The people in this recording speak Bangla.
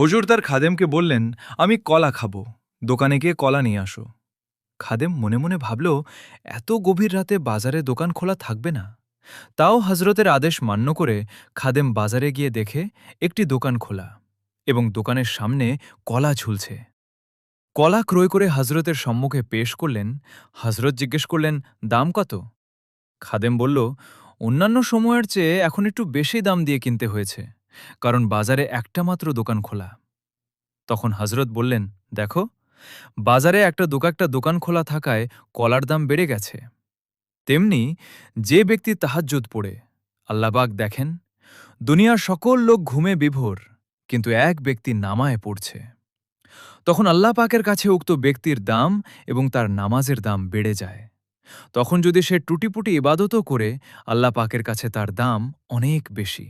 হুজুর তার খাদেমকে বললেন, আমি কলা খাবো, দোকানে গিয়ে কলা নিয়ে আসো। খাদেম মনে মনে ভাবল, এত গভীর রাতে বাজারে দোকান খোলা থাকবে না। তাও হজরতের আদেশ মান্য করে খাদেম বাজারে গিয়ে দেখে একটি দোকান খোলা এবং দোকানের সামনে কলা ঝুলছে। কলা ক্রয় করে হজরতের সম্মুখে পেশ করলেন। হজরত জিজ্ঞেস করলেন, দাম কত? খাদেম বলল, অন্যান্য সময়ের চেয়ে এখন একটু বেশি দাম দিয়ে কিনতে হয়েছে, কারণ বাজারে একটা মাত্র দোকান খোলা। তখন হজরত বললেন, দেখো, বাজারে একটা দোকান খোলা থাকায় কলার দাম বেড়ে গেছে। তেমনি যে ব্যক্তি তাহাজ্জুদ পড়ে আল্লাহবাক দেখেন, দুনিয়ার সকল লোক ঘুমে বিভোর, কিন্তু এক ব্যক্তি নামায় পড়ছে। তখন আল্লাহ পাকের কাছে উক্ত ব্যক্তির দাম এবং তার নামাজের দাম বেড়ে যায়। তখন যদি সে টুটিপুটি ইবাদতও করে, আল্লাহ পাকের কাছে তার দাম অনেক বেশি।